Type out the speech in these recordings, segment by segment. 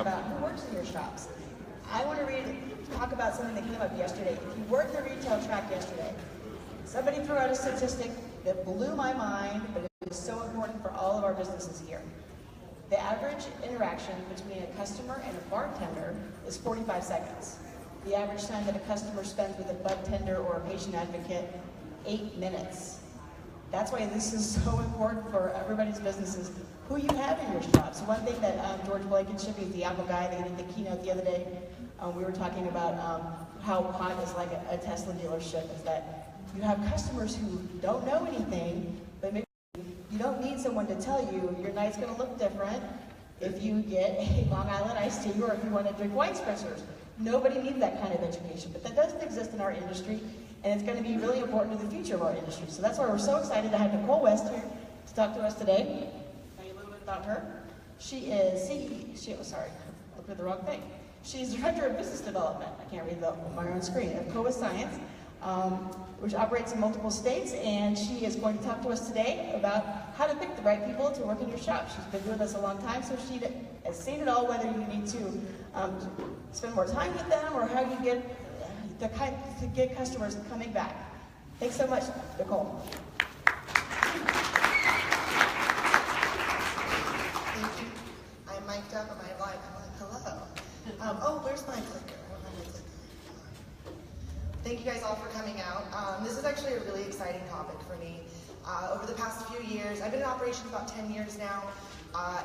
about who works in your shops. I want to talk about something that came up yesterday. If you worked the retail track yesterday, somebody threw out a statistic that blew my mind, but it is so important for all of our businesses here. The average interaction between a customer and a bartender is 45 seconds. The average time that a customer spends with a bud tender or a patient advocate, 8 minutes. That's why this is so important for everybody's businesses, who you have in your shops. One thing that George Blankenship, who's the Apple guy, they did the keynote the other day, we were talking about how pot is like a Tesla dealership, is that you have customers who don't know anything, but maybe you don't need someone to tell you your night's gonna look different if you get a Long Island iced tea or if you want to drink wine spritzers. Nobody needs that kind of education, but that doesn't exist in our industry, and it's going to be really important to the future of our industry. So that's why we're so excited to have Nichole West here to talk to us today. Tell you a little bit about her. She is sorry, I looked at the wrong thing. She's Director of Business Development, I can't read my own screen, of Cannabis Science, which operates in multiple states, and she is going to talk to us today about how to pick the right people to work in your shop. She's been doing this a long time, so she has seen it all, whether you need to spend more time with them or how you get to get customers coming back. Thanks so much, Nichole. Thank you. I'm mic'd up, am I live? I'm like, hello. Oh, where's my clicker? Thank you guys all for coming out. This is actually a really exciting topic for me. Over the past few years, I've been in operations about 10 years now.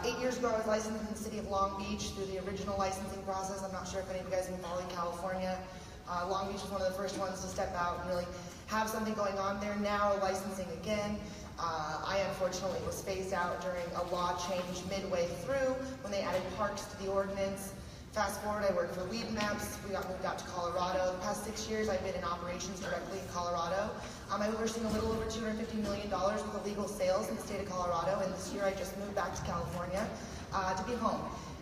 8 years ago, I was licensed in the city of Long Beach through the original licensing process. I'm not sure if any of you guys have been following California. Long Beach was one of the first ones to step out and really have something going on there. Now licensing again. I unfortunately was phased out during a law change midway through when they added parks to the ordinance. Fast forward, I worked for Weed Maps. We got moved out to Colorado. The past 6 years, I've been in operations directly in Colorado. I've overseen a little over $250 million with illegal sales in the state of Colorado, and this year I just moved back to California to be home.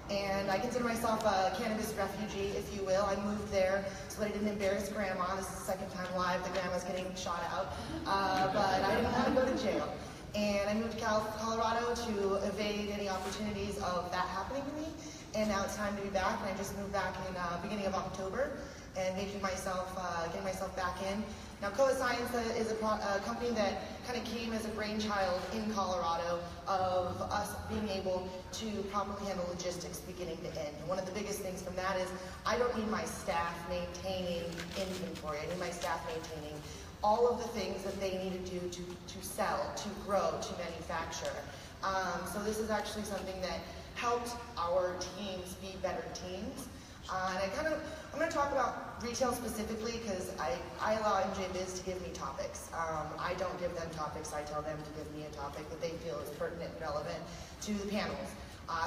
And I consider myself a cannabis refugee, if you will. I moved there so that I didn't embarrass Grandma. This is the second time live that Grandma's getting shot out. But I didn't want to go to jail. And I moved to Colorado to evade any opportunities of that happening to me. And now it's time to be back, and I just moved back in beginning of October and getting myself back in. Now, Cannabis Science is a company that kind of came as a brainchild in Colorado of us being able to properly handle logistics beginning to end. And one of the biggest things from that is I don't need my staff maintaining inventory. I need my staff maintaining all of the things that they need to do to sell, to grow, to manufacture. So this is actually something that helped our teams be better teams. And I'm going to talk about retail specifically because I allow MJ Biz to give me topics. I don't give them topics, I tell them to give me a topic that they feel is pertinent and relevant to the panels.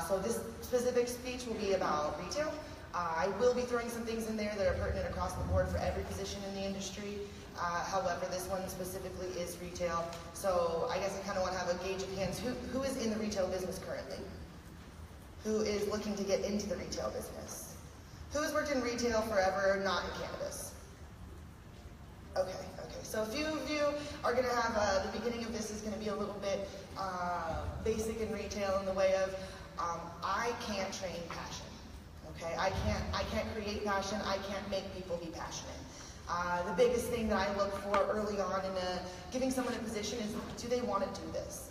So this specific speech will be about retail. I will be throwing some things in there that are pertinent across the board for every position in the industry. However, this one specifically is retail. So I guess I kind of want to have a gauge of hands. Who is in the retail business currently? Who is looking to get into the retail business? Who has worked in retail forever, not in cannabis? Okay. So a few of you are going to have, the beginning of this is going to be a little bit basic in retail in the way of, I can't train passion. Okay, I can't create passion, I can't make people be passionate. The biggest thing that I look for early on in giving someone a position is, do they want to do this?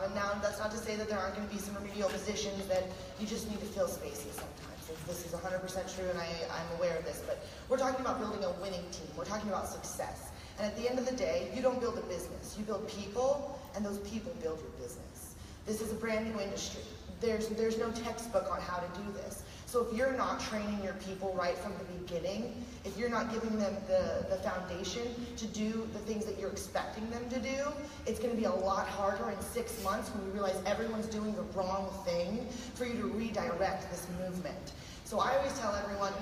And now that's not to say that there aren't going to be some remedial positions that you just need to fill spaces sometimes. This is 100% true, and I'm aware of this, but we're talking about building a winning team. We're talking about success. And at the end of the day, you don't build a business. You build people, and those people build your business. This is a brand new industry. There's no textbook on how to do this. So if you're not training your people right from the beginning, if you're not giving them the foundation to do the things that you're expecting them to do, it's going to be a lot harder in 6 months when you realize everyone's doing the wrong thing for you to redirect this movement. So I always tell everyone,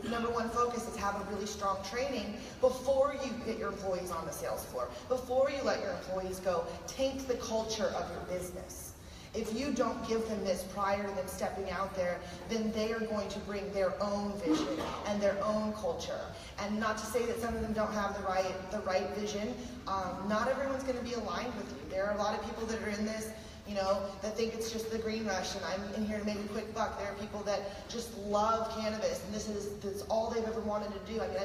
number one focus is have a really strong training before you get your employees on the sales floor, before you let your employees go, taint the culture of your business. If you don't give them this prior to them stepping out there, then they are going to bring their own vision and their own culture. And not to say that some of them don't have the right vision. Not everyone's going to be aligned with you. There are a lot of people that are in this that think it's just the green rush and I'm in here to make a quick buck. There are people that just love cannabis and this is all they've ever wanted to do. I mean,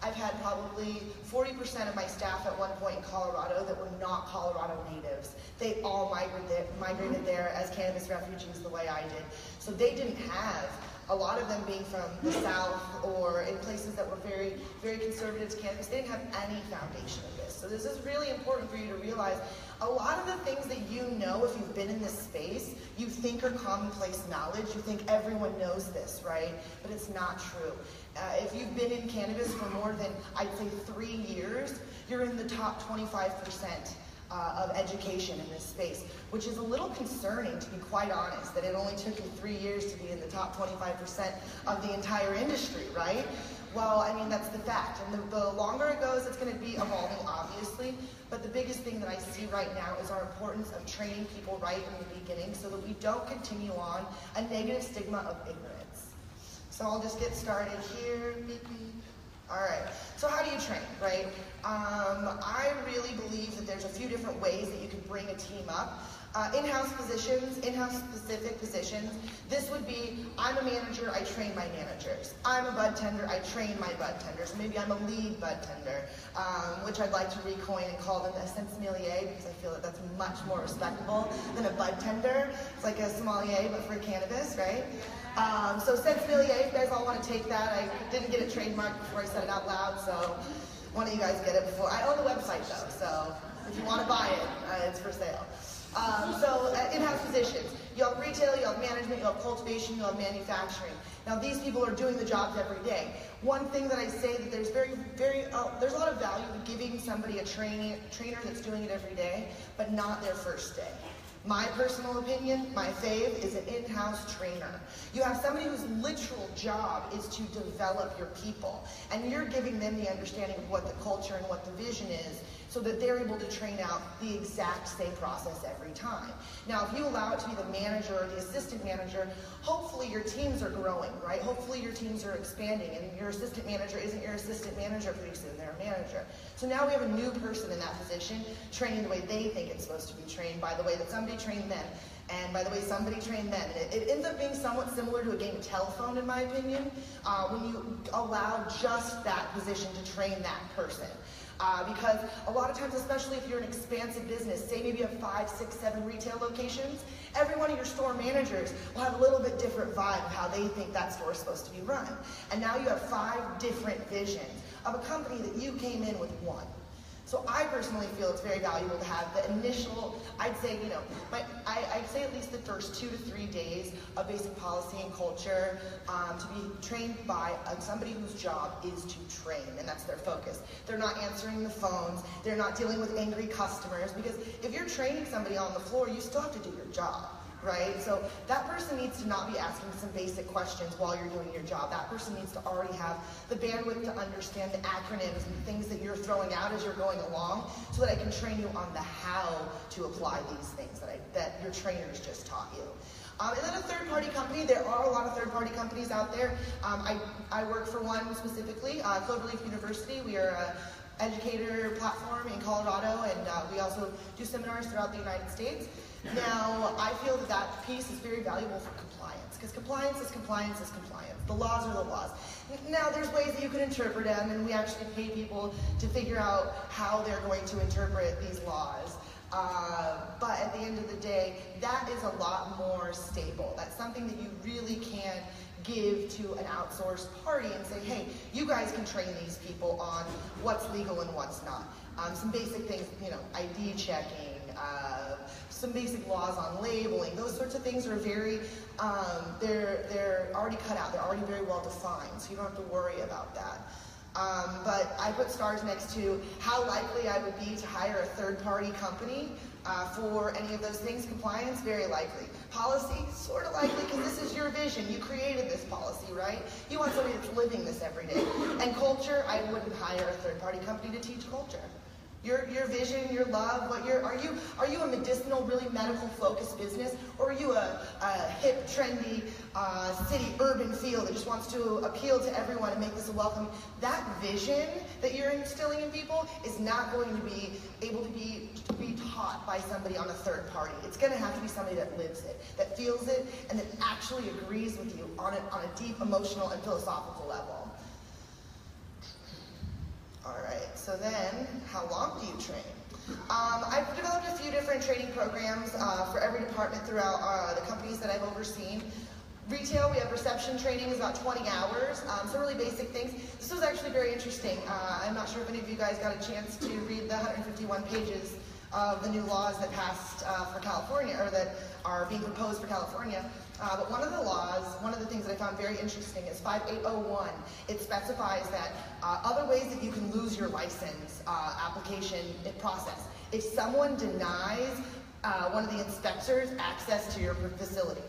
I've had probably 40% of my staff at one point in Colorado that were not Colorado natives. They all migrated there as cannabis refugees the way I did. So they didn't have, a lot of them being from the South or in places that were very, very conservative to cannabis, they didn't have any foundation of this. So this is really important for you to realize a lot of the things that you know if you've been in this space, you think are commonplace knowledge. You think everyone knows this, right? But it's not true. If you've been in cannabis for more than, I'd say, 3 years, you're in the top 25% of education in this space, which is a little concerning, to be quite honest, that it only took you 3 years to be in the top 25% of the entire industry, right? Well, I mean, that's the fact. And the longer it goes, it's going to be evolving, obviously. But the biggest thing that I see right now is our importance of training people right in the beginning so that we don't continue on a negative stigma of ignorance. So I'll just get started here. Beep, beep. All right, so how do you train, right? I really believe that there's a few different ways that you can bring a team up. In-house positions, in-house specific positions. This would be, I'm a manager, I train my managers. I'm a bud tender, I train my bud tenders. Maybe I'm a lead bud tender, which I'd like to recoin and call them a sommelier because I feel that that's much more respectable than a bud tender. It's like a sommelier, but for cannabis, right? So sommelier, if you guys all want to take that. I didn't get it trademarked before I said it out loud, so one of you guys get it before. I own the website though, so if you want to buy it, it's for sale. In-house positions. You have retail, you have management, you have cultivation, you have manufacturing. Now these people are doing the jobs every day. One thing that I say that there's there's a lot of value in giving somebody a trainer that's doing it every day, but not their first day. My personal opinion, my fave, is an in-house trainer. You have somebody whose literal job is to develop your people, and you're giving them the understanding of what the culture and what the vision is, so that they're able to train out the exact same process every time. Now, if you allow it to be the manager or the assistant manager, hopefully your teams are growing, right? Hopefully your teams are expanding, and your assistant manager isn't your assistant manager pretty soon, they're a manager. So now we have a new person in that position, training the way they think it's supposed to be trained, by the way that somebody trained them, and by the way somebody trained them. And it ends up being somewhat similar to a game of telephone, in my opinion, when you allow just that position to train that person. Because a lot of times, especially if you're an expansive business, say maybe you have 5, 6, 7 retail locations, every one of your store managers will have a little bit different vibe of how they think that store is supposed to be run. And now you have 5 different visions of a company that you came in with one. So I personally feel it's very valuable to have the initial, I'd say, I'd say at least the first 2 to 3 days of basic policy and culture to be trained by somebody whose job is to train, and that's their focus. They're not answering the phones, they're not dealing with angry customers, because if you're training somebody on the floor, you still have to do your job. Right? So that person needs to not be asking some basic questions while you're doing your job. That person needs to already have the bandwidth to understand the acronyms and things that you're throwing out as you're going along, so that I can train you on the how to apply these things that your trainers just taught you. And then a third-party company. There are a lot of third-party companies out there. I work for one specifically, Cloverleaf University. We are an educator platform in Colorado, and we also do seminars throughout the United States. Now, I feel that that piece is very valuable for compliance, because compliance is compliance is compliance. The laws are the laws. Now, there's ways that you can interpret them, and we actually pay people to figure out how they're going to interpret these laws. But at the end of the day, that is a lot more stable. That's something that you really can give to an outsourced party and say, hey, you guys can train these people on what's legal and what's not. Some basic things, ID checking, some basic laws on labeling, those sorts of things are very, they're already cut out, they're already very well defined, so you don't have to worry about that. But I put stars next to how likely I would be to hire a third-party company for any of those things. Compliance, very likely. Policy, sort of likely, because this is your vision. You created this policy, right? You want somebody that's living this every day. And culture, I wouldn't hire a third-party company to teach culture. Your vision, your love, are you a medicinal, really medical focused business, or are you a hip, trendy, city, urban feel that just wants to appeal to everyone and make this a welcome? That vision that you're instilling in people is not going to be able to be taught by somebody on a third party. It's going to have to be somebody that lives it, that feels it, and that actually agrees with you on a deep emotional and philosophical level. All right, so then, how long do you train? I've developed a few different training programs for every department throughout the companies that I've overseen. Retail, we have reception training, is about 20 hours, so really basic things. This was actually very interesting. I'm not sure if any of you guys got a chance to read the 151 pages of the new laws that passed for California, or that are being proposed for California. But one of the laws, one of the things that I found very interesting is 5801. It specifies that other ways that you can lose your license application process. If someone denies one of the inspectors access to your facility.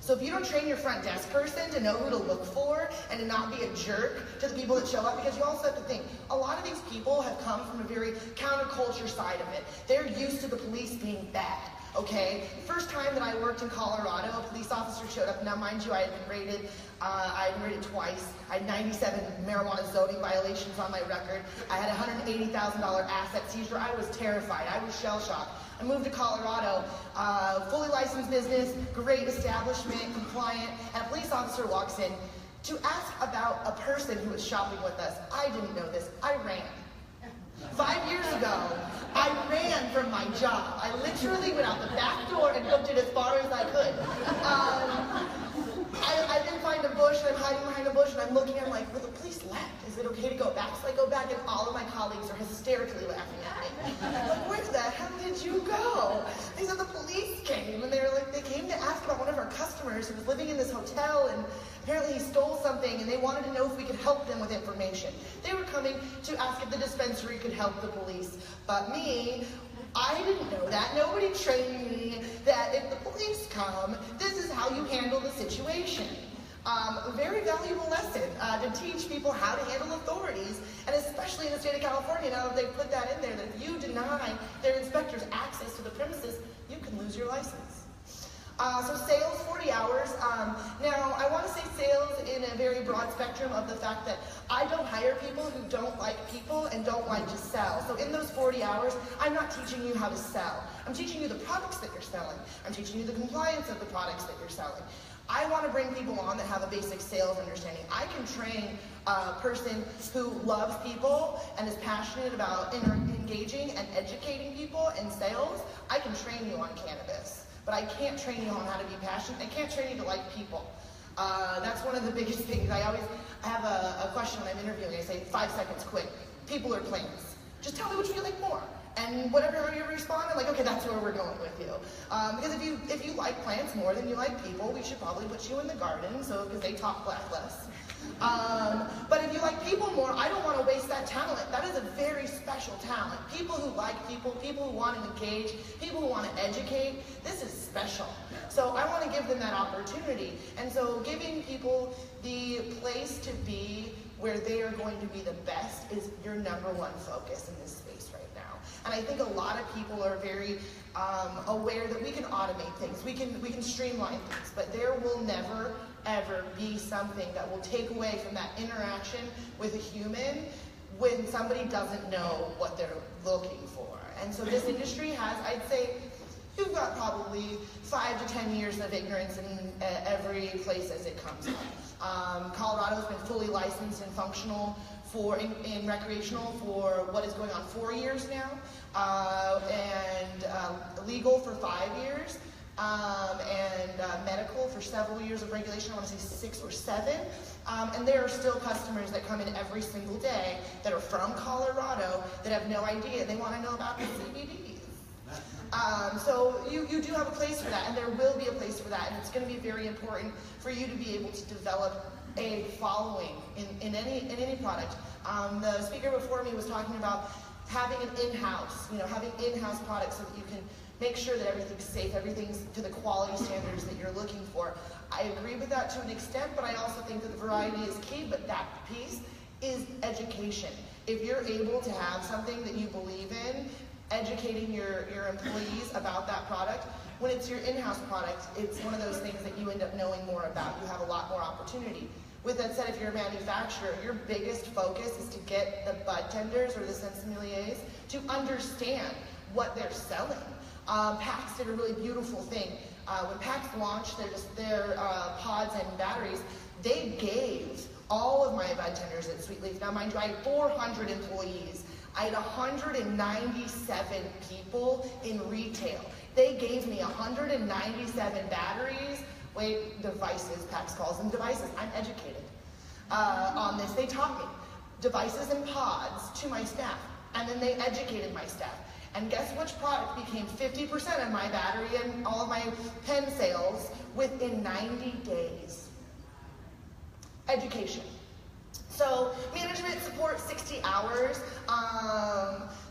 So if you don't train your front desk person to know who to look for and to not be a jerk to the people that show up, because you also have to think, a lot of these people have come from a very counterculture side of it. They're used to the police being bad. Okay, the first time that I worked in Colorado, a police officer showed up. Now, mind you, I had been raided twice. I had 97 marijuana zoning violations on my record. I had $180,000 asset seizure. I was terrified. I was shell-shocked. I moved to Colorado, fully licensed business, great establishment, compliant, and a police officer walks in to ask about a person who was shopping with us. I didn't know this. I ran. 5 years ago, I ran from my job. I literally went out the back door and booked it as far as I could. I didn't find a bush, and I'm hiding behind a bush, and I'm looking, I'm like, well, the police left. Is it okay to go back? So I go back, and all of my colleagues are hysterically laughing at me. I'm like, where the hell did you go? They said the police came, and they came to ask about one of our customers who was living in this hotel, and apparently he stole something, and they wanted to know if we could help them with information. They were coming to ask if the dispensary could help the police. But me, I didn't know that. Nobody trained me that if the police come, this is how you handle the situation. A very valuable lesson to teach people how to handle authorities, and especially in the state of California, now that they've put that in there, that if you deny their inspectors access to the premises, you can lose your license. So sales, 40 hours. Now, I want to say sales in a very broad spectrum of the fact that I don't hire people who don't like people and don't like to sell. So in those 40 hours, I'm not teaching you how to sell. I'm teaching you the products that you're selling. I'm teaching you the compliance of the products that you're selling. I want to bring people on that have a basic sales understanding. I can train a person who loves people and is passionate about engaging and educating people in sales. I can train you on cannabis. But I can't train you on how to be passionate. I can't train you to like people. That's one of the biggest things. I have a question when I'm interviewing. I say, 5 seconds, quick. People or plants? Just tell me which one you like more. And whatever you respond, I'm like, okay, that's where we're going with you. Because if you like plants more than you like people, we should probably put you in the garden, because they talk less. But if you like people more, I don't want to waste that talent. That is a very special talent. People who like people who want to engage, people who want to educate, this is special. So I want to give them that opportunity. And so giving people the place to be where they are going to be the best is your #1 focus in this space right now. And I think a lot of people are very aware that we can automate things, we can streamline things, but there will never ever be something that will take away from that interaction with a human when somebody doesn't know what they're looking for. And so this industry has, I'd say, you've got probably 5 to 10 years of ignorance in every place as it comes up. Colorado's been fully licensed and functional in recreational for what is going on 4 years now, and legal for 5 years. And medical for several years of regulation, I want to say 6 or 7. And there are still customers that come in every single day that are from Colorado that have no idea. They want to know about the CBDs. So you do have a place for that, and there will be a place for that, and it's going to be very important for you to be able to develop a following in any product. The speaker before me was talking about having an in-house, having in-house products so that you can make sure that everything's safe, everything's to the quality standards that you're looking for. I agree with that to an extent, but I also think that the variety is key, but that piece is education. If you're able to have something that you believe in, educating your employees about that product, when it's your in-house product, it's one of those things that you end up knowing more about. You have a lot more opportunity. With that said, if you're a manufacturer, your biggest focus is to get the bud tenders or the sommeliers to understand what they're selling. PAX did a really beautiful thing. When PAX launched their pods and batteries, they gave all of my bud tenders at Sweet Leaf. Now mind you, I had 400 employees. I had 197 people in retail. They gave me 197 batteries. Wait, devices, PAX calls them devices. I'm educated on this. They taught me devices and pods to my staff, and then they educated my staff. And guess which product became 50% of my battery and all of my pen sales within 90 days? Education. So management support 60 hours.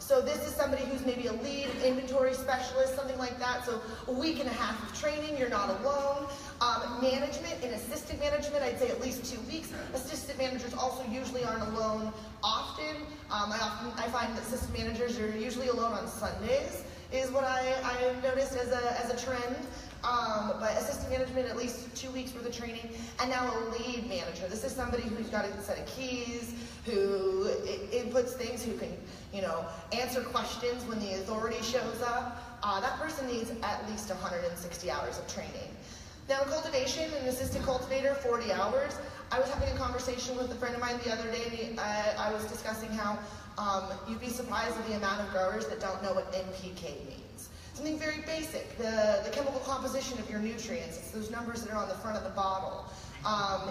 So this is somebody who's maybe a lead inventory specialist, something like that. So a week and a half of training, you're not alone. Management and assistant management, I'd say at least 2 weeks. Assistant managers also usually aren't alone often. I find that assistant managers are usually alone on Sundays, is what I've noticed as a trend. But assistant management, at least 2 weeks worth of training. And now a lead manager. This is somebody who's got a set of keys, who inputs things, who can, answer questions when the authority shows up. That person needs at least 160 hours of training. Now in cultivation, an assistant cultivator, 40 hours. I was having a conversation with a friend of mine the other day, and I was discussing how you'd be surprised at the amount of growers that don't know what NPK means. Something very basic, the chemical composition of your nutrients. It's those numbers that are on the front of the bottle.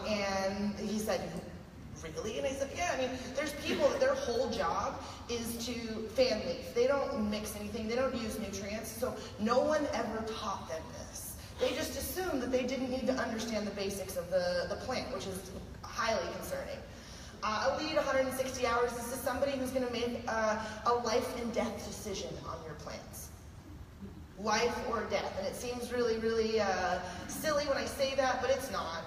And he said, really? And I said, yeah, there's people that their whole job is to fan leaf. They don't mix anything, they don't use nutrients, so no one ever taught them this. They just assumed that they didn't need to understand the basics of the plant, which is highly concerning. A lead 160 hours, this is somebody who's gonna make a life and death decision on your plants. Life or death, and it seems really, really silly when I say that, but it's not.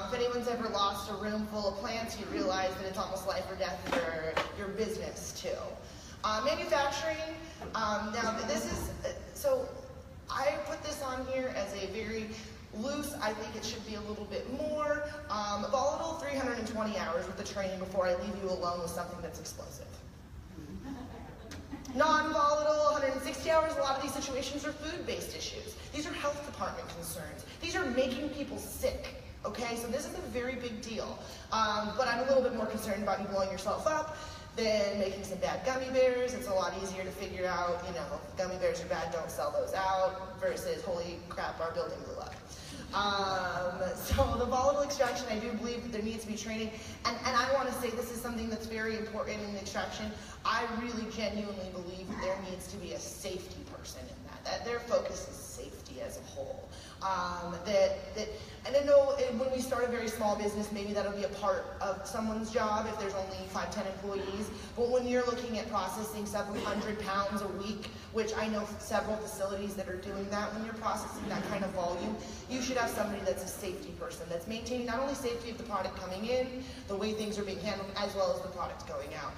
If anyone's ever lost a room full of plants, you realize that it's almost life or death for your business too. Manufacturing, now this is, so I put this on here as a very loose, I think it should be a little bit more. Volatile, 320 hours with the training before I leave you alone with something that's explosive. Non-volatile, 160 hours. A lot of these situations are food-based issues. These are health department concerns. These are making people sick. Okay, so this is a very big deal. But I'm a little bit more concerned about you blowing yourself up than making some bad gummy bears. It's a lot easier to figure out, gummy bears are bad, don't sell those out, versus holy crap, our building blew up. So the volatile extraction, I do believe that there needs to be training. And I want to say this is something that's very important in extraction. I really genuinely believe that there needs to be a safety person in that their focus is safety as a whole. And I know when we start a very small business, maybe that'll be a part of someone's job if there's only 5, 10 employees. But when you're looking at processing several hundred pounds a week, which I know several facilities that are doing that, when you're processing that kind of volume, you should have somebody that's a safety person, that's maintaining not only safety of the product coming in, the way things are being handled, as well as the product going out.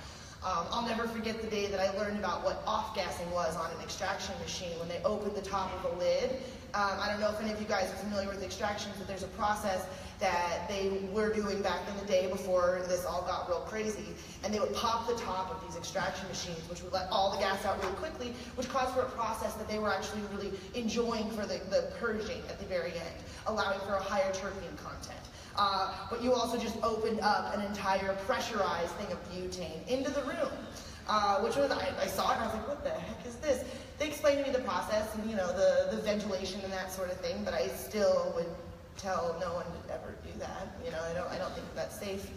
I'll never forget the day that I learned about what off-gassing was on an extraction machine when they opened the top of the lid. I don't know if any of you guys are familiar with extractions, but there's a process that they were doing back in the day before this all got real crazy, and they would pop the top of these extraction machines, which would let all the gas out really quickly, which caused for a process that they were actually really enjoying for the purging at the very end, allowing for a higher terpene content. But you also just opened up an entire pressurized thing of butane into the room, which was, I saw it and I was like, what the heck is this? They explained to me the process and, the ventilation and that sort of thing, but I still would tell no one to ever do that. I don't think that's safe.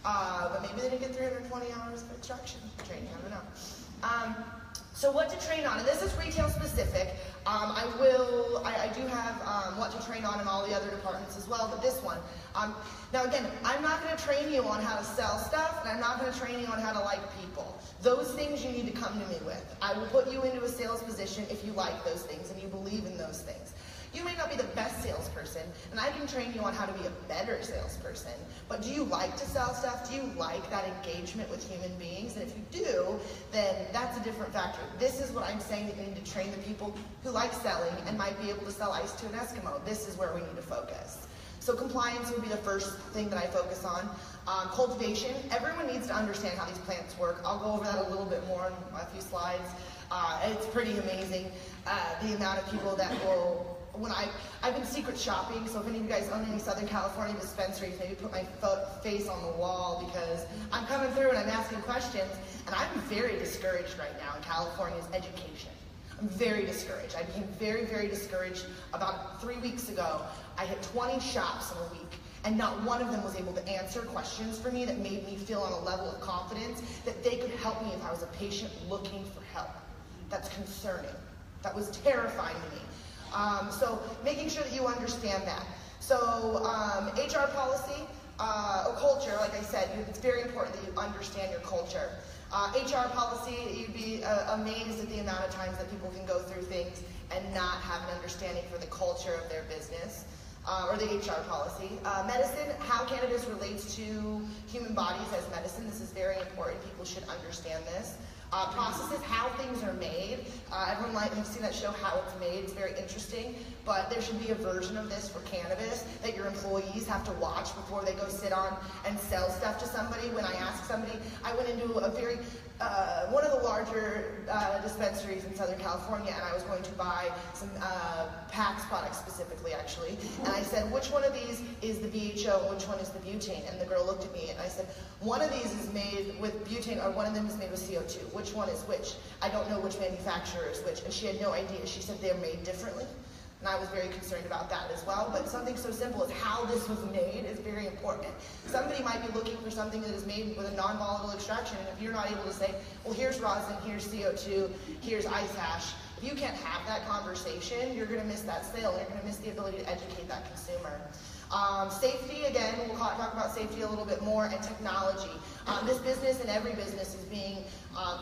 But maybe they didn't get 320 hours of extraction training, I don't know. So what to train on, and this is retail specific. I do have what to train on in all the other departments as well, but this one. Now again, I'm not going to train you on how to sell stuff, and I'm not going to train you on how to like people. Those things you need to come to me with. I will put you into a sales position if you like those things and you believe in those things. You may not be the best salesperson, and I can train you on how to be a better salesperson, but do you like to sell stuff? Do you like that engagement with human beings? And if you do, then that's a different factor. This is what I'm saying, that you need to train the people who like selling and might be able to sell ice to an Eskimo. This is where we need to focus. So compliance would be the first thing that I focus on. Cultivation, everyone needs to understand how these plants work. I'll go over that a little bit more in a few slides. It's pretty amazing, the amount of people that will, I've been secret shopping, so if any of you guys own any Southern California dispensaries, maybe put my face on the wall, because I'm coming through and I'm asking questions, and I'm very discouraged right now in California's education. I'm very discouraged. I became very, very discouraged about 3 weeks ago. I hit 20 shops in a week, and not one of them was able to answer questions for me that made me feel on a level of confidence that they could help me if I was a patient looking for help. That's concerning. That was terrifying to me. So making sure that you understand that. So HR policy, or culture, like I said, it's very important that you understand your culture. HR policy, you'd be amazed at the amount of times that people can go through things and not have an understanding for the culture of their business, or the HR policy. Medicine, how cannabis relates to human bodies as medicine. This is very important. People should understand this. Processes, how things are made. Everyone might have seen that show, How It's Made. It's very interesting, but there should be a version of this for cannabis that your employees have to watch before they go sit on and sell stuff to somebody. When I ask somebody, I went into a very, one of the larger dispensaries in Southern California, and I was going to buy some PAX products specifically, actually, and I said, which one of these is the BHO and which one is the butane? And the girl looked at me and I said, one of these is made with butane, or one of them is made with CO2. Which one is which? I don't know which manufacturer is which. And she had no idea. She said they're made differently. And I was very concerned about that as well. But something so simple as how this was made is very important. Somebody might be looking for something that is made with a non-volatile extraction, and if you're not able to say, well, here's rosin, here's CO2, here's ice hash, if you can't have that conversation, you're going to miss that sale. You're going to miss the ability to educate that consumer. Safety, again, we'll talk about safety a little bit more, and technology. This business and every business is being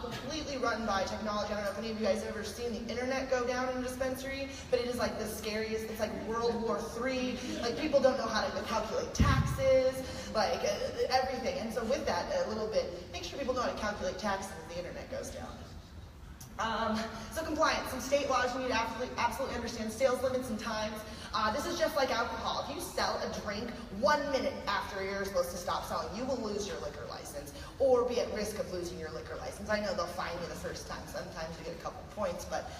completely run by technology. I don't know if any of you guys have ever seen the internet go down in a dispensary, but it is like the scariest. It's like World War III. Like, people don't know how to calculate taxes, like everything. And so with that, a little bit, make sure people know how to calculate taxes if the internet goes down. So compliance, some state laws you need to absolutely understand, sales limits and times. This is just like alcohol. If you sell a drink 1 minute after you're supposed to stop selling, you will lose your liquor license or be at risk of losing your liquor license. I know they'll fine you the first time. Sometimes you get a couple points, but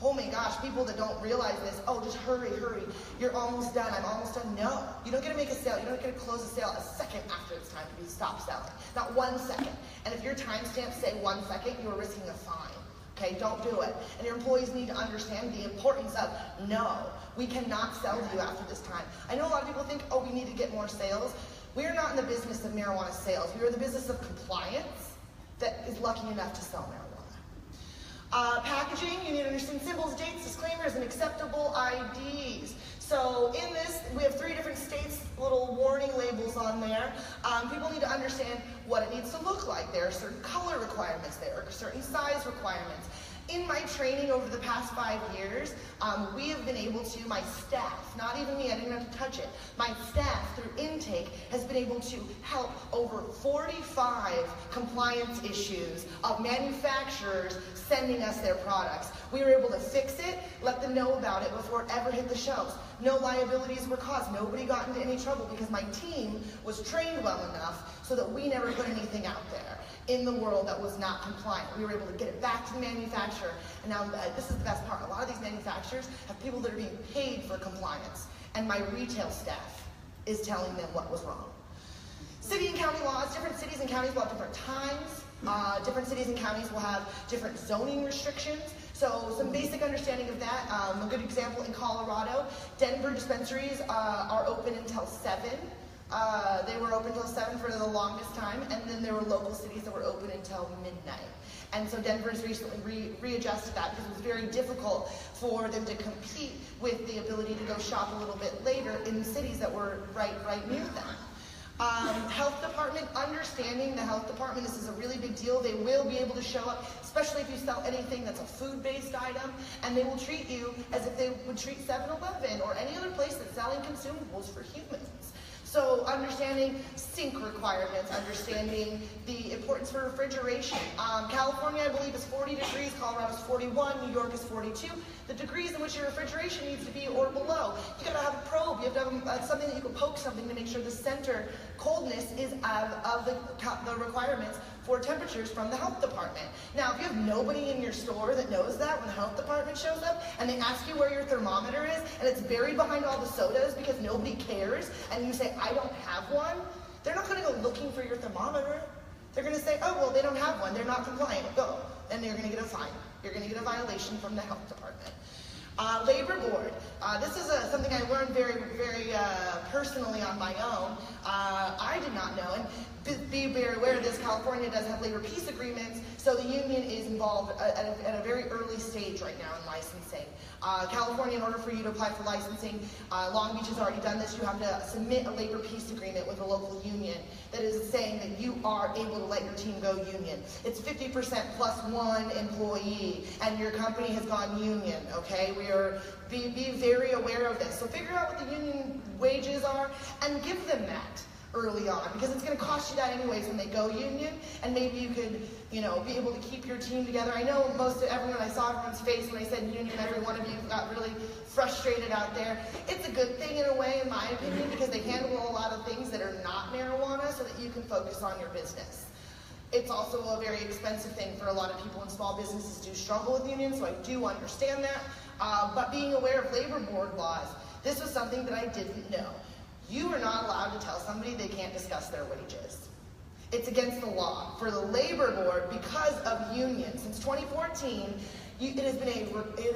oh my gosh, people that don't realize this, oh, just hurry, hurry. You're almost done. I'm almost done. No, you don't get to make a sale. You don't get to close a sale a second after it's time to stop selling. Not 1 second. And if your timestamps say 1 second, you are risking a fine. Okay, don't do it. And your employees need to understand the importance of, no, we cannot sell to you after this time. I know a lot of people think, oh, we need to get more sales. We are not in the business of marijuana sales. We are in the business of compliance that is lucky enough to sell marijuana. Packaging, you need to understand symbols, dates, disclaimers, and acceptable IDs. So in this, we have 3 different states, little warning labels on there. People need to understand what it needs to look like. There are certain color requirements, there are certain size requirements. In my training over the past 5 years, we have been able to, my staff, not even me, I didn't have to touch it, my staff through intake has been able to help over 45 compliance issues of manufacturers sending us their products. We were able to fix it, let them know about it before it ever hit the shelves. No liabilities were caused. Nobody got into any trouble because my team was trained well enough so that we never put anything out there in the world that was not compliant. We were able to get it back to the manufacturer. And now this is the best part. A lot of these manufacturers have people that are being paid for compliance. And my retail staff is telling them what was wrong. City and county laws. Different cities and counties will have different times. Different cities and counties will have different zoning restrictions. So some basic understanding of that. A good example in Colorado, Denver dispensaries are open until 7. They were open until 7 for the longest time, and then there were local cities that were open until midnight. And so Denver's recently readjusted that because it was very difficult for them to compete with the ability to go shop a little bit later in cities that were right near them. Health department, understanding the health department, this is a really big deal. They will be able to show up, especially if you sell anything that's a food-based item, and they will treat you as if they would treat 7-Eleven or any other place that's selling consumables for humans. So understanding sink requirements, understanding the importance for refrigeration. California, I believe, is 40 degrees, Colorado's 41, New York is 42. The degrees in which your refrigeration needs to be or below. You gotta have a probe, you have to have something that you can poke something to make sure the center coldness is of the requirements for temperatures from the health department. Now, if you have nobody in your store that knows that when the health department shows up and they ask you where your thermometer is and it's buried behind all the sodas because nobody cares, and you say, I don't have one, they're not gonna go looking for your thermometer. They're gonna say, oh, well, they don't have one, they're not compliant, go. And you're gonna get a fine. You're gonna get a violation from the health department. Labor board. This is something I learned very personally on my own. I did not know, and be very aware of this, California does have labor peace agreements, so the union is involved at a very early stage right now in licensing. California, in order for you to apply for licensing, Long Beach has already done this, you have to submit a labor peace agreement with a local union that is saying that you are able to let your team go union. It's 50% plus one employee, and your company has gone union, okay? Be very aware of this. So figure out what the union wages are and give them that early on, because it's going to cost you that anyways when they go union, and maybe you could, be able to keep your team together. I know I saw everyone's face when I said union, every one of you got really frustrated out there. It's a good thing in a way, in my opinion, because they handle a lot of things that are not marijuana so that you can focus on your business. It's also a very expensive thing for a lot of people, and small businesses do struggle with unions, so I do understand that. But being aware of labor board laws, this was something that I didn't know. You are not allowed to tell somebody they can't discuss their wages. It's against the law. For the labor board, because of unions, since 2014, it has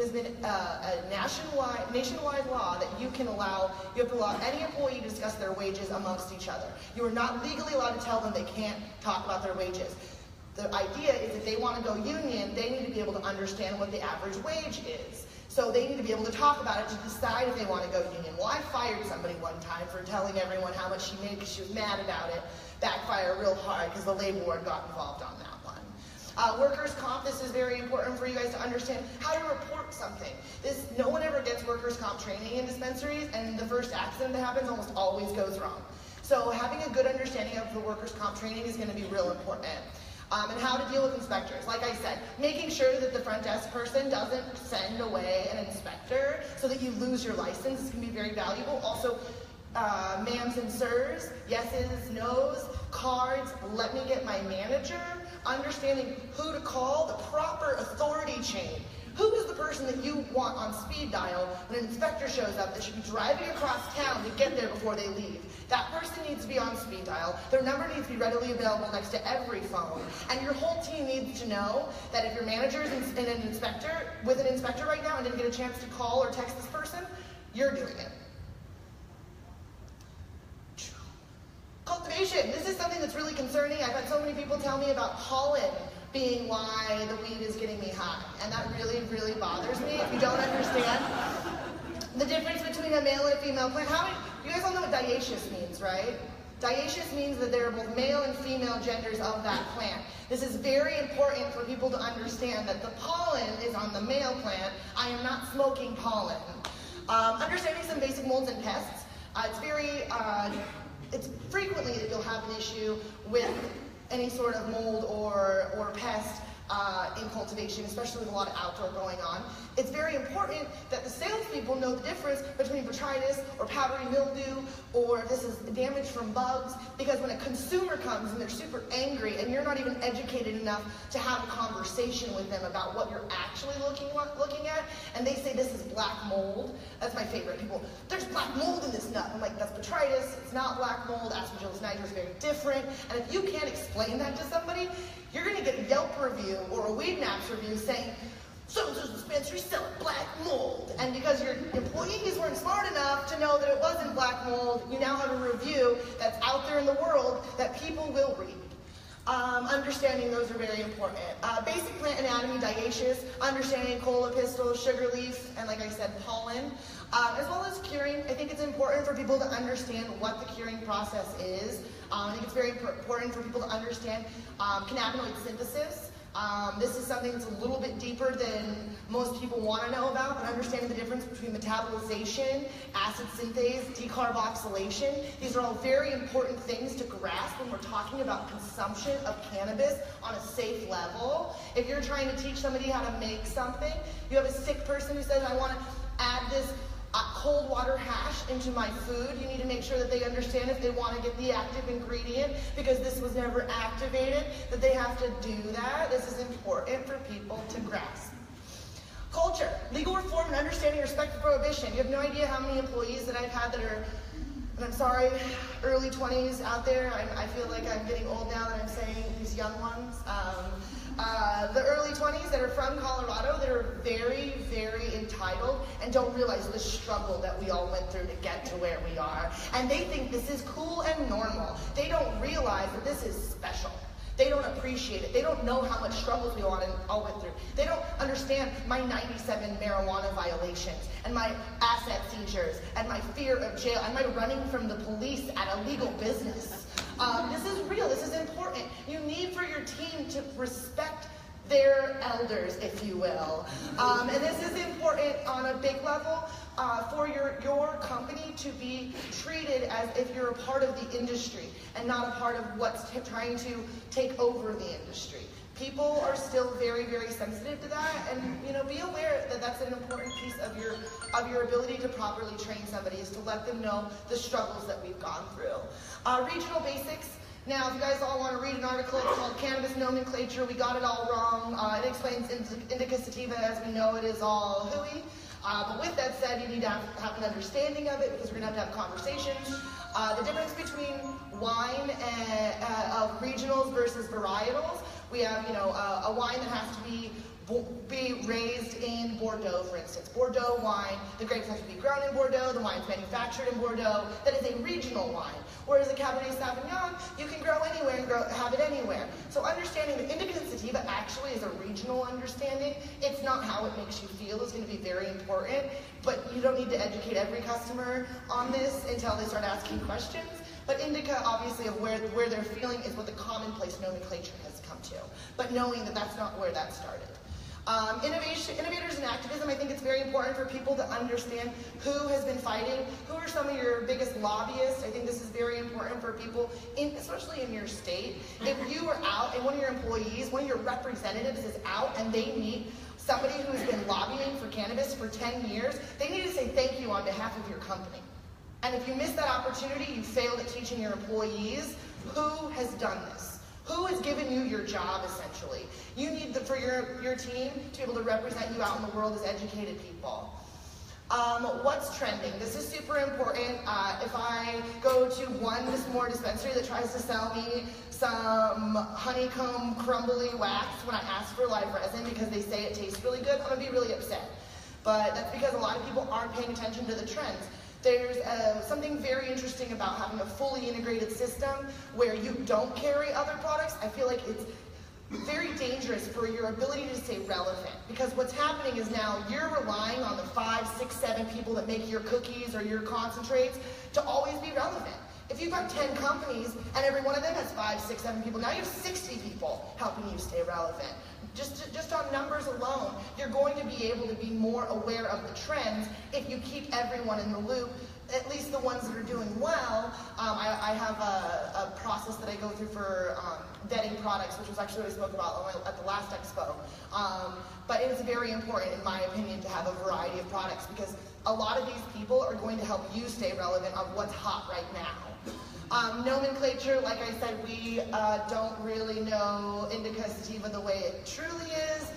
been a nationwide law that you have to allow any employee to discuss their wages amongst each other. You are not legally allowed to tell them they can't talk about their wages. The idea is if they want to go union, they need to be able to understand what the average wage is. So they need to be able to talk about it to decide if they want to go union. Well, I fired somebody one time for telling everyone how much she made because she was mad about it. Backfired real hard because the labor board got involved on that one. Workers' comp, this is very important for you guys to understand how to report something. No one ever gets workers' comp training in dispensaries, and the first accident that happens almost always goes wrong. So having a good understanding of the workers' comp training is going to be real important. And how to deal with inspectors. Like I said, making sure that the front desk person doesn't send away an inspector so that you lose your license. This can be very valuable. Also, ma'ams and sirs, yeses, nos, cards, let me get my manager, understanding who to call, the proper authority chain. Who is the person that you want on speed dial when an inspector shows up that should be driving across town to get there before they leave? That person needs to be on speed dial. Their number needs to be readily available next to every phone. And your whole team needs to know that if your manager is with an inspector right now and didn't get a chance to call or text this person, you're doing it. Cultivation. This is something that's really concerning. I've had so many people tell me about pollen being why the weed is getting me high. And that really, really bothers me. If you don't understand the difference between a male and a female plant. You guys all know what dioecious means, right? Dioecious means that there are both male and female genders of that plant. This is very important for people to understand that the pollen is on the male plant. I am not smoking pollen. Understanding some basic molds and pests. It's frequently that you'll have an issue with any sort of mold or pest in cultivation, especially with a lot of outdoor going on. It's very important that the salespeople know the difference between botrytis or powdery mildew, or if this is damage from bugs, because when a consumer comes and they're super angry and you're not even educated enough to have a conversation with them about what you're actually looking at, and they say this is black mold. That's my favorite. People, there's black mold in this nut. I'm like, that's botrytis, it's not black mold. Aspergillus niger is very different. And if you can't explain that to somebody, you're going to get a Yelp review or a Weed Maps review saying, so-and-so's dispensary selling black mold. And because your employees weren't smart enough to know that it wasn't black mold, you now have a review that's out there in the world that people will read. Understanding those are very important. Basic plant anatomy, dioecious, understanding cola pistil, sugar leaf, and like I said, pollen. As well as curing. I think it's important for people to understand what the curing process is. I think it's very important for people to understand cannabinoid synthesis. This is something that's a little bit deeper than most people want to know about, but understanding the difference between metabolization, acid synthase, decarboxylation. These are all very important things to grasp when we're talking about consumption of cannabis on a safe level. If you're trying to teach somebody how to make something, you have a sick person who says, I want to add this cold water hash into my food, you need to make sure that they understand if they want to get the active ingredient, because this was never activated, that they have to do that. This is important for people to grasp. Culture, legal reform and understanding respect for prohibition. You have no idea how many employees that I've had that are, and I'm sorry, early 20s out there. I feel like I'm getting old now that I'm saying these young ones. The early 20s that are from Colorado that are very, very entitled and don't realize the struggle that we all went through to get to where we are. And they think this is cool and normal. They don't realize that this is special. They don't appreciate it. They don't know how much struggles we all went through. They don't understand my 97 marijuana violations and my asset seizures and my fear of jail and my running from the police at a legal business. This is real. This is important. You need for your team to respect their elders, if you will. And this is important on a big level for your company to be treated as if you're a part of the industry and not a part of what's trying to take over the industry. People are still very, very sensitive to that, and be aware that that's an important piece of your ability to properly train somebody, is to let them know the struggles that we've gone through. Regional basics. Now, if you guys all want to read an article, it's called Cannabis Nomenclature. We got it all wrong. It explains indica sativa as we know it is all hooey. But with that said, you need to have an understanding of it, because we're going to have conversations. The difference between wine of regionals versus varietals. We have, a wine that has to be raised in Bordeaux, for instance. Bordeaux wine, the grapes have to be grown in Bordeaux, the wine's manufactured in Bordeaux. That is a regional wine. Whereas a Cabernet Sauvignon, you can grow anywhere and have it anywhere. So understanding that indica sativa actually is a regional understanding. It's not how it makes you feel is going to be very important, but you don't need to educate every customer on this until they start asking questions. But indica, obviously, of where they're feeling is what the commonplace nomenclature has come to. But knowing that that's not where that started. Innovators in activism, I think it's very important for people to understand who has been fighting, who are some of your biggest lobbyists. I think this is very important for people, especially in your state. If you are out and one of your employees, one of your representatives is out and they meet somebody who has been lobbying for cannabis for 10 years, they need to say thank you on behalf of your company. And if you miss that opportunity, you failed at teaching your employees who has done this. Who has given you your job, essentially? You need for your team to be able to represent you out in the world as educated people. What's trending? This is super important. If I go to one more dispensary that tries to sell me some honeycomb crumbly wax when I ask for live resin because they say it tastes really good, I'm going to be really upset. But that's because a lot of people aren't paying attention to the trends. There's something very interesting about having a fully integrated system where you don't carry other products. I feel like it's very dangerous for your ability to stay relevant, because what's happening is now you're relying on the 5, 6, 7 people that make your cookies or your concentrates to always be relevant. If you've got 10 companies and every one of them has 5, 6, 7 people, now you have 60 people helping you stay relevant. Just on numbers alone, you're going to be able to be more aware of the trends if you keep everyone in the loop, at least the ones that are doing well. I have a process that I go through for vetting products, which was actually what I spoke about at the last expo. But it is very important, in my opinion, to have a variety of products, because a lot of these people are going to help you stay relevant on what's hot right now. Nomenclature, like I said, we don't really know indica sativa the way it truly is.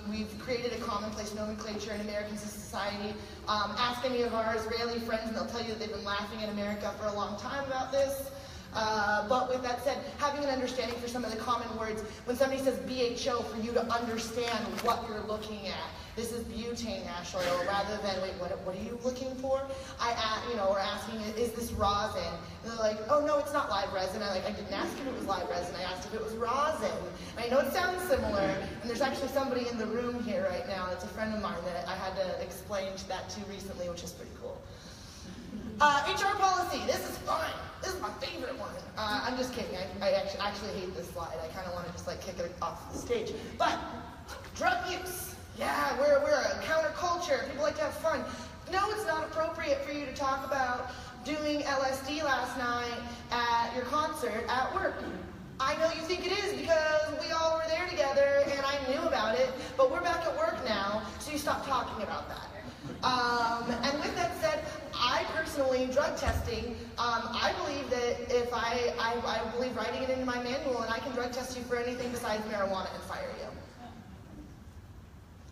We've created a commonplace nomenclature in American society. Ask any of our Israeli friends and they'll tell you that they've been laughing in America for a long time about this. But with that said, having an understanding for some of the common words, when somebody says BHO, for you to understand what you're looking at. This is butane ash oil, rather than, wait, what are you looking for? We're asking, is this rosin? And they're like, oh no, it's not live resin. I didn't ask if it was live resin, I asked if it was rosin. And I know it sounds similar, and there's actually somebody in the room here right now, it's a friend of mine that I had to explain that to recently, which is pretty cool. HR policy, this is fun. This is my favorite one. I'm just kidding, I actually hate this slide. I kind of want to just kick it off the stage. But, drug use. Yeah, we're a counterculture. People like to have fun. No, it's not appropriate for you to talk about doing LSD last night at your concert at work. I know you think it is because we all were there together and I knew about it, but we're back at work now, so you stop talking about that. And with that said, I personally, drug testing, I believe that if I believe writing it into my manual and I can drug test you for anything besides marijuana and fire you.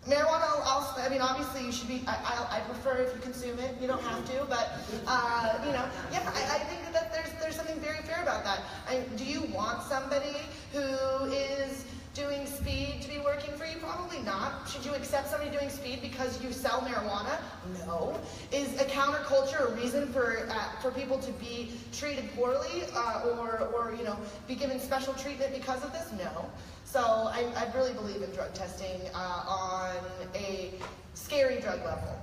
Marijuana, obviously you should be, I prefer if you consume it, you don't have to, but, I think that there's something very fair about that. Do you want somebody who is doing speed to be working for you? Probably not. Should you accept somebody doing speed because you sell marijuana? No. Is a counterculture a reason for people to be treated poorly or be given special treatment because of this? No. So I really believe in drug testing on a scary drug level.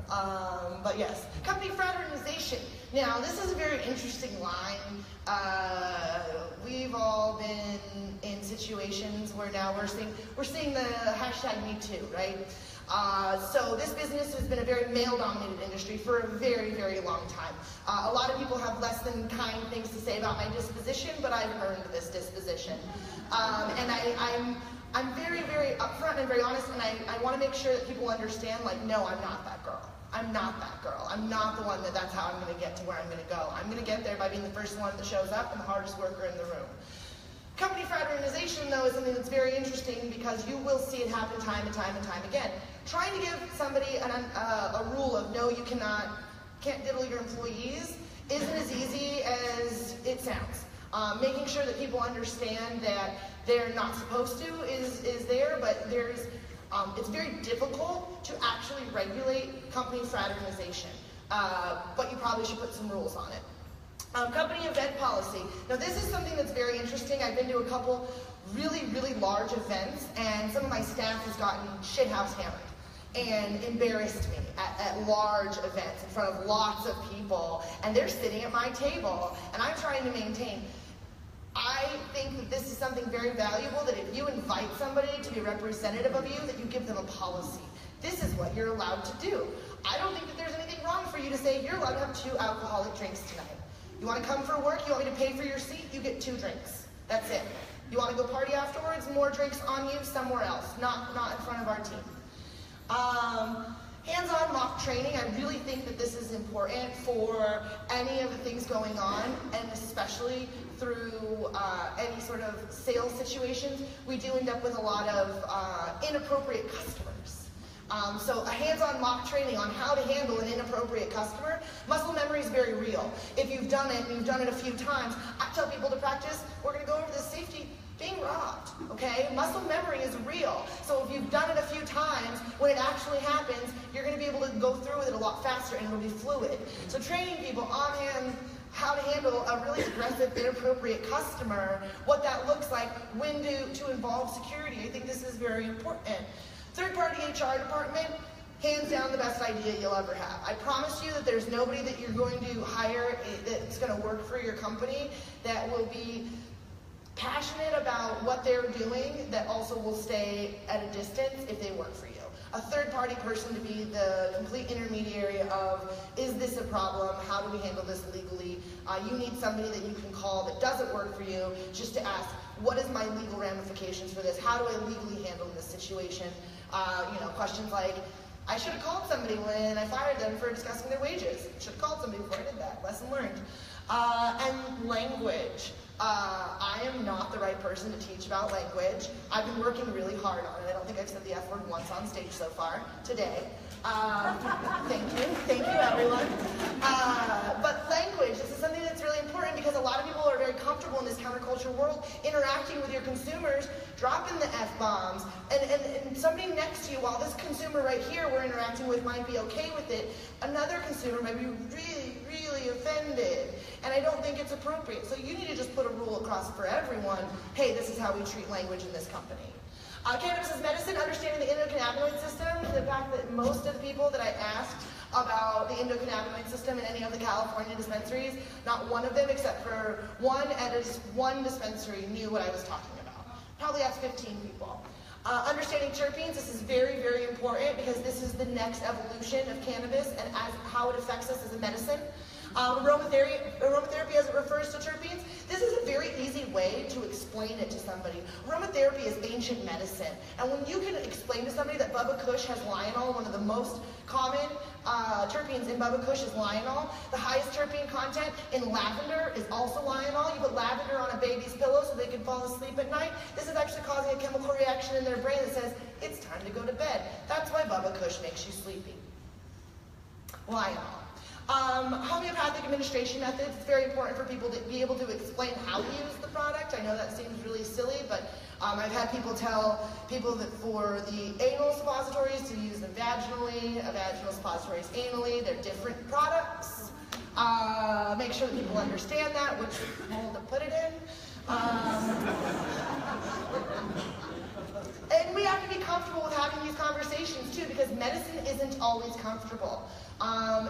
But yes, company fraternization. Now this is a very interesting line. We've all been in situations where now we're seeing the hashtag #MeToo, right? So this business has been a very male-dominated industry for a very, very long time. A lot of people have less than kind things to say about my disposition, but I've earned this disposition. And I'm very, very upfront and very honest, and I want to make sure that people understand, no, I'm not that girl. I'm not that girl. I'm not the one that's how I'm going to get to where I'm going to go. I'm going to get there by being the first one that shows up and the hardest worker in the room. Company fraternization, though, is something that's very interesting because you will see it happen time and time and time again. Trying to give somebody a rule of no, you can't diddle your employees isn't as easy as it sounds. Making sure that people understand that they're not supposed to is there, but it's very difficult to actually regulate company fraternization. But you probably should put some rules on it. Company event policy. Now this is something that's very interesting. I've been to a couple really, really large events, and some of my staff has gotten shithouse hammered and embarrassed me at large events in front of lots of people, and they're sitting at my table, and I'm trying to maintain. I think that this is something very valuable, that if you invite somebody to be representative of you, that you give them a policy. This is what you're allowed to do. I don't think that there's anything wrong for you to say, you're allowed to have 2 alcoholic drinks tonight. You want to come for work, you want me to pay for your seat, you get 2 drinks. That's it. You want to go party afterwards, more drinks on you somewhere else, not in front of our team. Hands-on mock training, I really think that this is important for any of the things going on, and especially through any sort of sales situations. We do end up with a lot of inappropriate customers. So a hands-on mock training on how to handle an inappropriate customer. Muscle memory is very real. If you've done it, and you've done it a few times, I tell people to practice, we're going to go over this safety, being robbed, okay? Muscle memory is real. So if you've done it a few times, when it actually happens, you're going to be able to go through with it a lot faster and it'll be fluid. So training people on hand how to handle a really aggressive, inappropriate customer, what that looks like, when to involve security. I think this is very important. Third-party HR department, hands down the best idea you'll ever have. I promise you that there's nobody that you're going to hire that's going to work for your company that will be passionate about what they're doing, that also will stay at a distance if they work for you. A third-party person to be the complete intermediary of, is this a problem? How do we handle this legally? You need somebody that you can call that doesn't work for you, just to ask, what is my legal ramifications for this? How do I legally handle this situation? Questions like, I should have called somebody when I fired them for discussing their wages. Should have called somebody before I did that. Lesson learned. And language. I am not the right person to teach about language. I've been working really hard on it. I don't think I've said the F word once on stage so far today. Thank you everyone. But language, this is something that's really important because a lot of people are very comfortable influencer world, interacting with your consumers, dropping the F-bombs, and somebody next to you, while this consumer right here we're interacting with might be okay with it, another consumer might be really, really offended. And I don't think it's appropriate. So you need to just put a rule across for everyone. Hey, this is how we treat language in this company. Cannabis is medicine, understanding the endocannabinoid system, the fact that most of the people that I asked about the endocannabinoid system in any of the California dispensaries, not one of them except for one at one dispensary knew what I was talking about. Probably asked 15 people. Understanding terpenes, this is very, very important because this is the next evolution of cannabis and how it affects us as a medicine. Aromatherapy as it refers to terpenes, this is a very easy way to explain it to somebody. Aromatherapy is ancient medicine, and when you can explain to somebody that Bubba Kush has Lionol, one of the most common terpenes in Bubba Kush is Lionol. The highest terpene content in lavender is also Lionol. You put lavender on a baby's pillow so they can fall asleep at night. This is actually causing a chemical reaction in their brain that says, it's time to go to bed. That's why Bubba Kush makes you sleepy. Lionol. Homeopathic administration methods, it's very important for people to be able to explain how to use the product. I know that seems really silly, but I've had people tell people that for the anal suppositories to use them vaginally, vaginal suppositories anally, they're different products. Make sure that people understand that, which mold to put it in. And we have to be comfortable with having these conversations too, because medicine isn't always comfortable.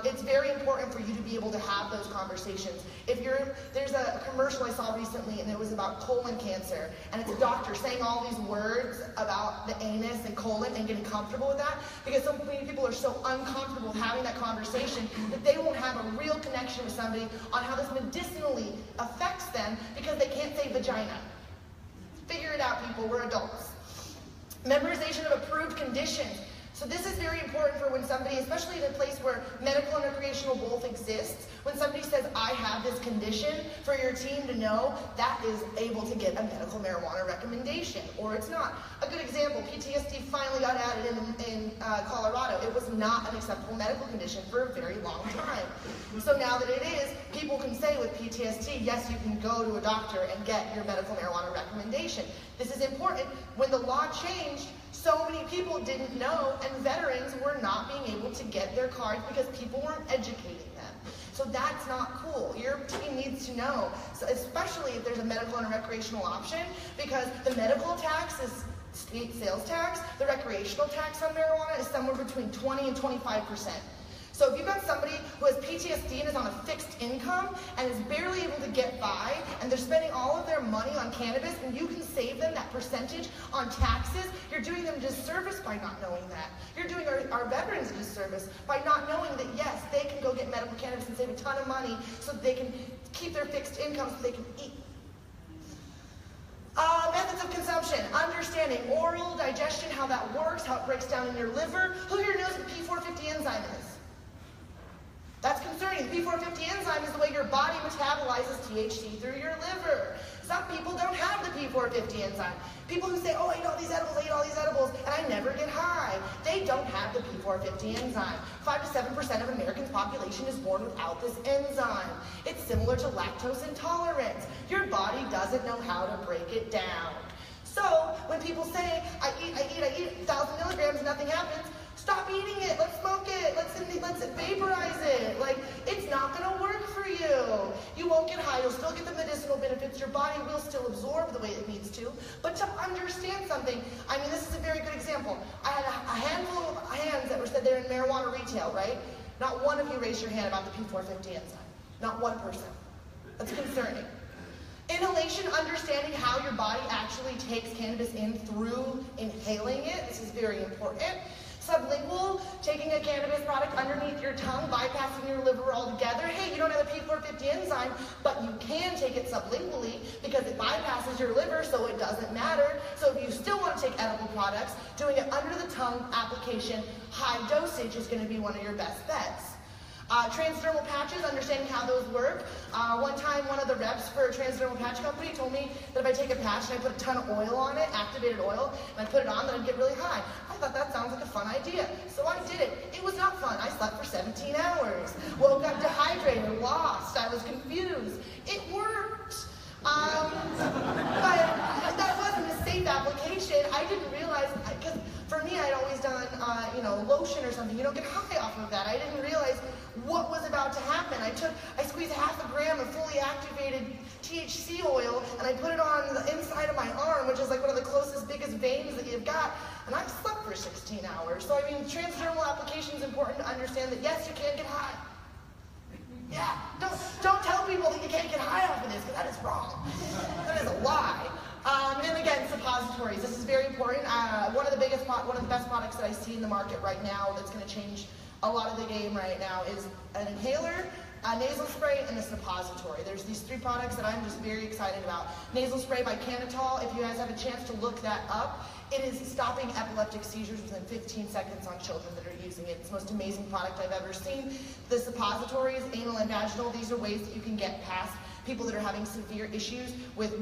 It's very important for you to be able to have those conversations. There's a commercial I saw recently, and it was about colon cancer, and it's a doctor saying all these words about the anus and colon and getting comfortable with that, because so many people are so uncomfortable having that conversation that they won't have a real connection with somebody on how this medicinally affects them because they can't say vagina. Figure it out, people, we're adults. Memorization of approved conditions. So this is very important for when somebody, especially in a place where medical and recreational both exists, when somebody says, I have this condition, for your team to know that is able to get a medical marijuana recommendation, or it's not. A good example, PTSD finally got added in Colorado. It was not an acceptable medical condition for a very long time. So now that it is, people can say with PTSD, yes, you can go to a doctor and get your medical marijuana recommendation. This is important. When the law changed, so many people didn't know, and veterans were not being able to get their cards because people weren't educating them. So that's not cool. Your team needs to know, so especially if there's a medical and a recreational option, because the medical tax is state sales tax, the recreational tax on marijuana is somewhere between 20 and 25%. So if you've got somebody who has PTSD and is on a fixed income and is barely able to get by, and they're spending all of their money on cannabis, and you can save them that percentage on taxes, you're doing them a disservice by not knowing that. You're doing our veterans a disservice by not knowing that, yes, they can go get medical cannabis and save a ton of money so that they can keep their fixed income so they can eat. Methods of consumption, understanding oral digestion, how that works, how it breaks down in your liver. Who here knows what P450 enzyme is? That's concerning. The P450 enzyme is the way your body metabolizes THC through your liver. Some people don't have the P450 enzyme. People who say, oh, I eat all these edibles, and I never get high. They don't have the P450 enzyme. 5 to 7% of Americans' population is born without this enzyme. It's similar to lactose intolerance. Your body doesn't know how to break it down. So when people say, I eat 1,000 milligrams and nothing happens, stop eating it, let's smoke it, let's vaporize it. Like, it's not gonna work for you. You won't get high, you'll still get the medicinal benefits, your body will still absorb the way it needs to, but to understand something, I mean, this is a very good example. I had a handful of hands that said they're in marijuana retail, right? Not one of you raised your hand about the P450 enzyme. Not one person. That's concerning. Inhalation, understanding how your body actually takes cannabis in through inhaling it. This is very important. Sublingual, taking a cannabis product underneath your tongue, bypassing your liver altogether. Hey, you don't have the P450 enzyme, but you can take it sublingually because it bypasses your liver, so it doesn't matter. So if you still want to take edible products, doing it under the tongue application, high dosage is going to be one of your best bets. Transdermal patches, understanding how those work. One time, one of the reps for a transdermal patch company told me that if I take a patch and I put a ton of oil on it, activated oil, and I put it on, then I'd get really high. I thought that sounds like a fun idea. So I did it. It was not fun. I slept for 17 hours. Woke up dehydrated, lost. I was confused. It worked. application, I didn't realize, because for me, I'd always done, lotion or something. You don't get high off of that. I didn't realize what was about to happen. I squeezed half a gram of fully activated THC oil, and I put it on the inside of my arm, which is like one of the closest, biggest veins that you've got, and I slept for 16 hours. So, I mean, transdermal application is important to understand that, yes, you can get high. Yeah, don't tell people that you can't get high off of this, because that is wrong. That is a lie. And again, suppositories. This is very important. One of the best products that I see in the market right now that's going to change a lot of the game right now is an inhaler, a nasal spray, and a suppository. There's these three products that I'm just very excited about. Nasal spray by Nichole, if you guys have a chance to look that up, it is stopping epileptic seizures within 15 seconds on children that are using it. It's the most amazing product I've ever seen. The suppositories, anal and vaginal, these are ways that you can get past people that are having severe issues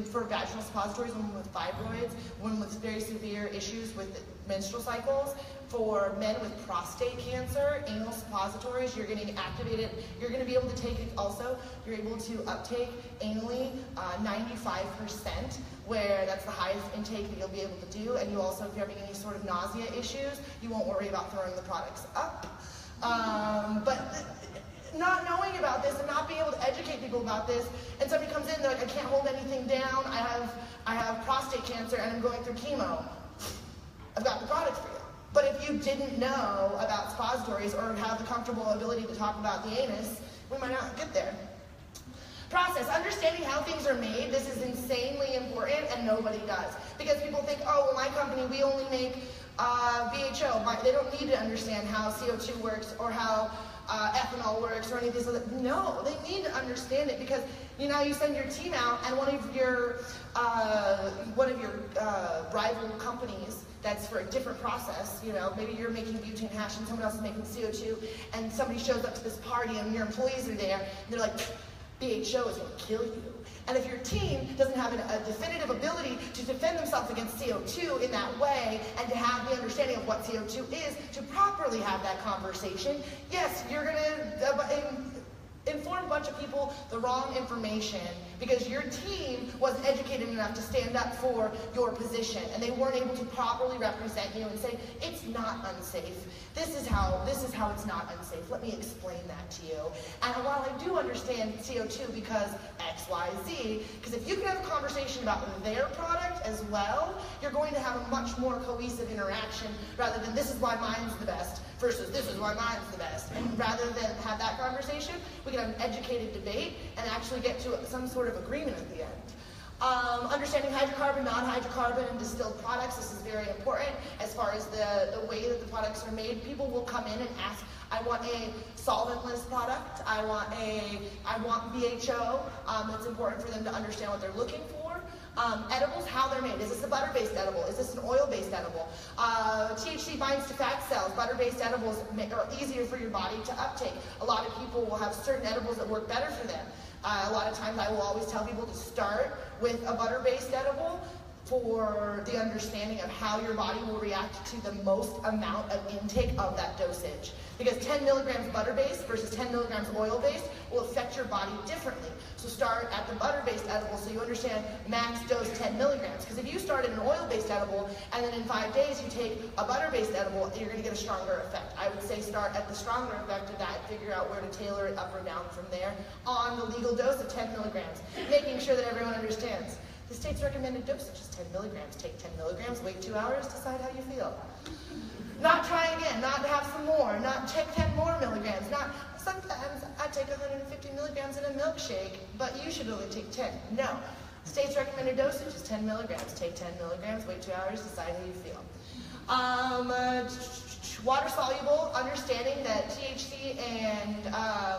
for vaginal suppositories, women with fibroids, women with very severe issues with menstrual cycles. For men with prostate cancer, anal suppositories, you're getting activated. You're going to be able to take it also. You're able to uptake anally 95%, where that's the highest intake that you'll be able to do. And you also, if you're having any sort of nausea issues, you won't worry about throwing the products up. But not knowing about this and not being able to educate people about this, and somebody comes in, they're like, I can't hold anything down, I have prostate cancer and I'm going through chemo. I've got the product for you. But if you didn't know about suppositories or have the comfortable ability to talk about the anus, we might not get there. Process, understanding how things are made, this is insanely important and nobody does. Because people think, oh, well, my company, we only make BHO. They don't need to understand how CO2 works or how ethanol works or any of these other. No, they need to understand it, because you send your team out and one of your rival companies that's for a different process, maybe you're making butane hash and someone else is making CO2, and somebody shows up to this party and your employees are there and they're like, BHO is going to kill you. And if your team doesn't have a definitive ability to defend themselves against CO2 in that way, and to have the understanding of what CO2 is, to properly have that conversation, yes, you're going to inform a bunch of people the wrong information because your team wasn't educated enough to stand up for your position, and they weren't able to properly represent you and say, it's not unsafe. This is how it's not unsafe. Let me explain that to you. And while I do understand CO2 because X, Y, Z, because if you can have a conversation about their product as well, you're going to have a much more cohesive interaction rather than this is why mine's the best versus this is why mine's the best. And rather than have that conversation, we can have an educated debate and actually get to some sort of agreement at the end. Understanding hydrocarbon, non-hydrocarbon, and distilled products. This is very important as far as the way that the products are made. People will come in and ask, I want a solventless product. I want BHO. It's important for them to understand what they're looking for. Edibles, how they're made. Is this a butter-based edible? Is this an oil-based edible? THC binds to fat cells. Butter-based edibles are easier for your body to uptake. A lot of people will have certain edibles that work better for them. A lot of times I will always tell people to start with a butter-based edible for the understanding of how your body will react to the most amount of intake of that dosage. Because 10 milligrams butter-based versus 10 milligrams oil-based will affect your body differently. So start at the butter-based edible so you understand max dose 10 milligrams. Because if you start at an oil-based edible and then in 5 days you take a butter-based edible, you're going to get a stronger effect. I would say start at the stronger effect of that and figure out where to tailor it up or down from there on the legal dose of 10 milligrams. Making sure that everyone understands. The state's recommended dosage is 10 milligrams. Take 10 milligrams, wait 2 hours, decide how you feel. Not try again, not have some more, not take 10 more milligrams. Sometimes I take 150 milligrams in a milkshake, but you should only take 10. No. State's recommended dosage is 10 milligrams. Take 10 milligrams, wait 2 hours, decide how you feel. Water soluble, understanding that THC and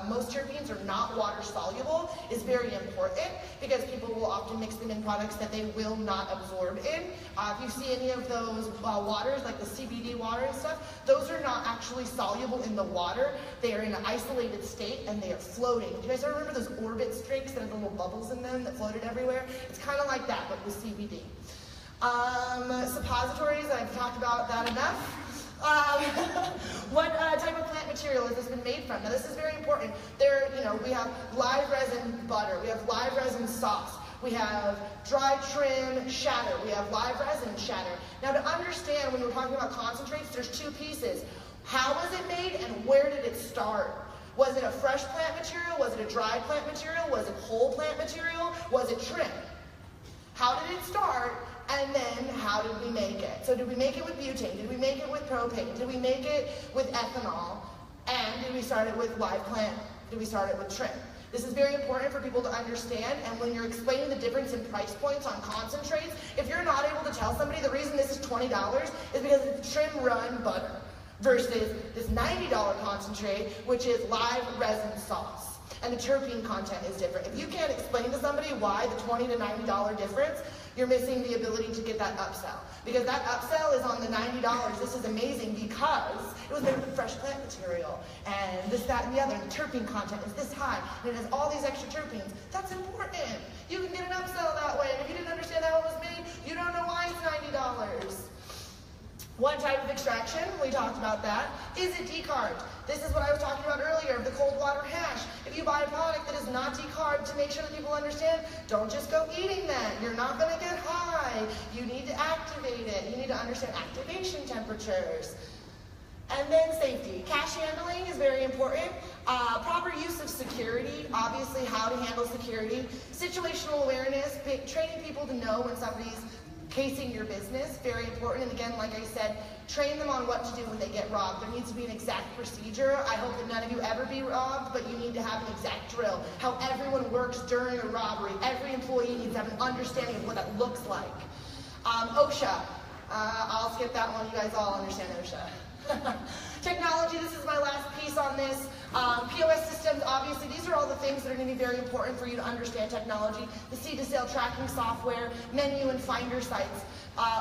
most terpenes are not water soluble is very important because people will often mix them in products that they will not absorb in. If you see any of those waters, like the CBD water and stuff, those are not actually soluble in the water. They are in an isolated state and they are floating. Do you guys remember those Orbit drinks that had the little bubbles in them that floated everywhere? It's kind of like that, but with CBD. Suppositories, I've talked about that enough. What type of plant material has this been made from? Now this is very important. We have live resin butter, we have live resin sauce. We have dry trim, shatter. We have live resin, shatter. Now to understand, when we're talking about concentrates, there's two pieces. How was it made and where did it start? Was it a fresh plant material? Was it a dry plant material? Was it whole plant material? Was it trim? How did it start? And then how did we make it? So did we make it with butane? Did we make it with propane? Did we make it with ethanol? And did we start it with live plant? Did we start it with trim? This is very important for people to understand, and when you're explaining the difference in price points on concentrates, if you're not able to tell somebody the reason this is $20 is because it's trim run butter versus this $90 concentrate, which is live resin sauce. And the terpene content is different. If you can't explain to somebody why the $20 to $90 difference, you're missing the ability to get that upsell. Because that upsell is on the $90. This is amazing because it was made with fresh plant material. And this, that, and the other. And the terpene content is this high. And it has all these extra terpenes. That's important. You can get an upsell that way. And if you didn't understand how it was made, you don't know why it's $90. One type of extraction, we talked about that. Is it decarbed? This is what I was talking about earlier, the cold water hash. If you buy a product that is not decarbed, to make sure that people understand, don't just go eating that. You're not going to get high. You need to activate it. You need to understand activation temperatures. And then safety. Cash handling is very important. Proper use of security, obviously how to handle security. Situational awareness, training people to know when somebody's casing your business, very important. And again, like I said, train them on what to do when they get robbed. There needs to be an exact procedure. I hope that none of you ever be robbed, but you need to have an exact drill. How everyone works during a robbery. Every employee needs to have an understanding of what that looks like. OSHA. I'll skip that one. You guys all understand OSHA. Technology, this is my last piece on this. POS systems, obviously, these are all the things that are going to be very important for you to understand technology. The seed-to-sale tracking software, menu and finder sites,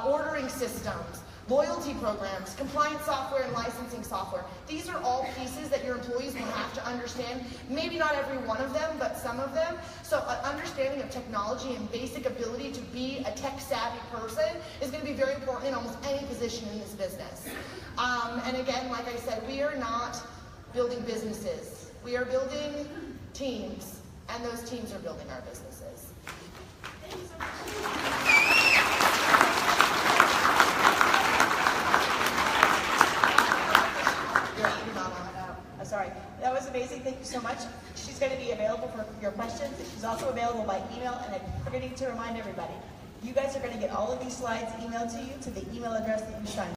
ordering systems, loyalty programs, compliance software, and licensing software. These are all pieces that your employees will have to understand. Maybe not every one of them, but some of them. So an understanding of technology and basic ability to be a tech-savvy person is going to be very important in almost any position in this business. And again, like I said, we are not building businesses. We are building teams, and those teams are building our businesses. Thank you so much. Sorry, that was amazing. Thank you so much. She's going to be available for your questions. She's also available by email, and I'm forgetting to remind everybody, you guys are going to get all of these slides emailed to you to the email address that you signed.